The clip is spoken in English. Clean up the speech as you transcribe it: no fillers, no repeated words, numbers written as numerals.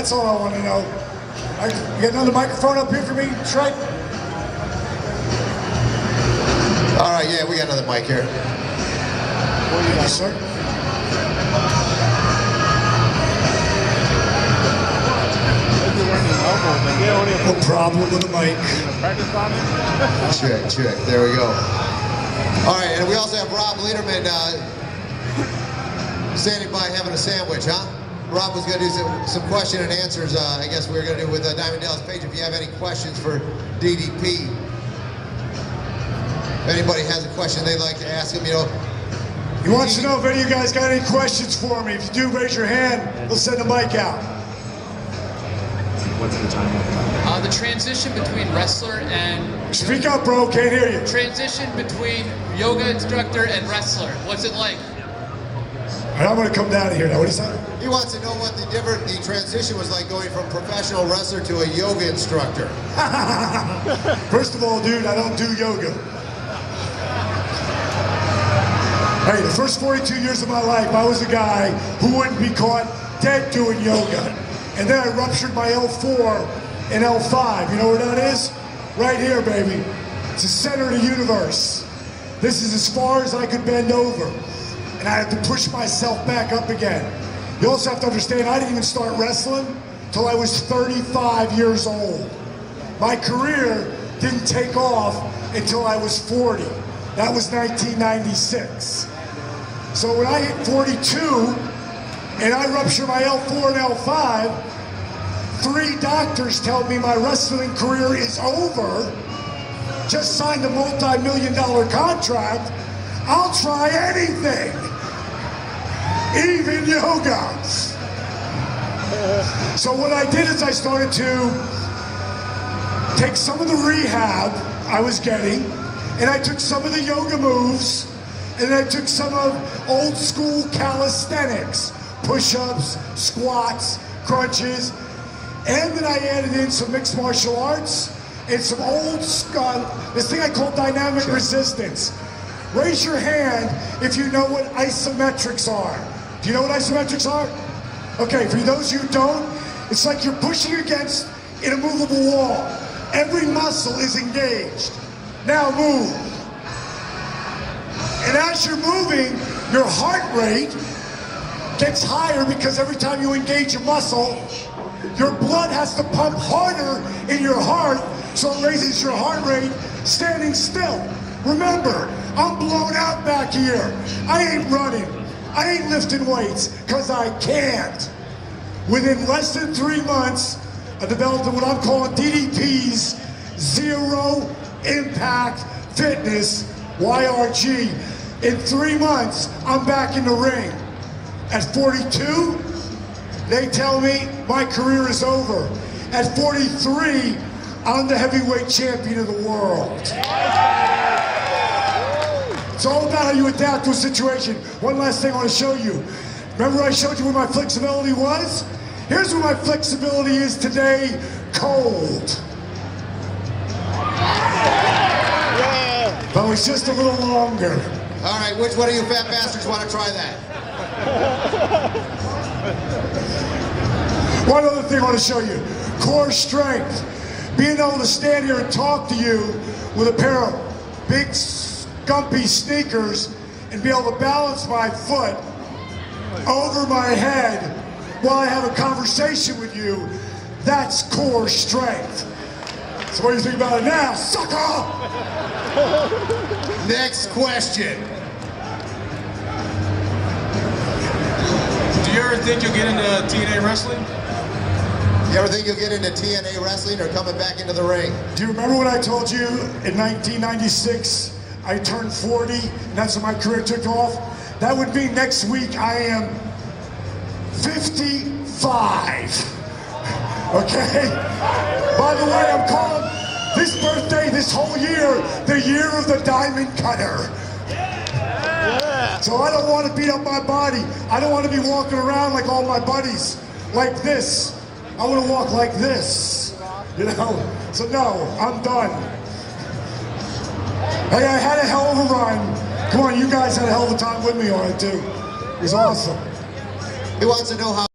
That's all I want to know. You got another microphone up here for me, Shrek? All right, yeah, we got another mic here. Thank you, sir. No problem with the mic. Check. There we go. All right, and we also have Rob Lederman standing by having a sandwich, huh? Rob was going to do some question and answers, I guess we were going to do with Diamond Dallas Page. If you have any questions for DDP, if anybody has a question they'd like to ask him, you know. He wants to know if any of you guys got any questions for me. If you do, raise your hand. We'll send the mic out. What's the time? The transition between wrestler and... Speak up, bro. Can't hear you. Transition between yoga instructor and wrestler. What's it like? All right, I'm going to come down here now. What is that? He wants to know what the transition was like going from professional wrestler to a yoga instructor. First of all, dude, I don't do yoga. Hey, the first 42 years of my life, I was a guy who wouldn't be caught dead doing yoga. And then I ruptured my L4 and L5. You know where that is? Right here, baby. It's the center of the universe. This is as far as I could bend over. And I had to push myself back up again. You also have to understand, I didn't even start wrestling till I was 35 years old. My career didn't take off until I was 40. That was 1996. So when I hit 42, and I rupture my L4 and L5, 3 doctors tell me my wrestling career is over. Just signed a multi-million-dollar contract. I'll try anything, even yoga. So what I did is I started to take some of the rehab I was getting, and I took some of the yoga moves, and I took some of old school calisthenics, push-ups, squats, crunches, and then I added in some mixed martial arts and some old, this thing I call dynamic resistance. Raise your hand if you know what isometrics are. Do you know what isometrics are? Okay, for those who don't, it's like you're pushing against an immovable wall. Every muscle is engaged. Now move. And as you're moving, your heart rate gets higher because every time you engage a muscle, your blood has to pump harder in your heart, so it raises your heart rate standing still. Remember, I'm blown out back here. I ain't running. I ain't lifting weights, because I can't. Within less than 3 months, I developed what I'm calling DDP's Zero Impact Fitness, YRG. In 3 months, I'm back in the ring. At 42, they tell me my career is over. At 43, I'm the heavyweight champion of the world. It's all about how you adapt to a situation. One last thing I want to show you. Remember I showed you where my flexibility was? Here's where my flexibility is today, cold. But it's just a little longer. All right, which one of you fat bastards want to try that? One other thing I want to show you, core strength. Being able to stand here and talk to you with a pair of big, scumpy sneakers and be able to balance my foot over my head while I have a conversation with you, that's core strength. So what do you think about it now, sucker? Next question. Do you ever think you'll get into TNA wrestling? You ever think you'll get into TNA wrestling or coming back into the ring? Do you remember what I told you in 1996? I turned 40, and that's when my career took off. That would mean next week I am 55. Okay? By the way, I'm calling this birthday, this whole year, the year of the diamond cutter. So I don't want to beat up my body. I don't want to be walking around like all my buddies, like this. I want to walk like this, you know? So no, I'm done. Hey, I had a hell of a run. Come on, you guys had a hell of a time with me on it too. It was awesome. He wants to know how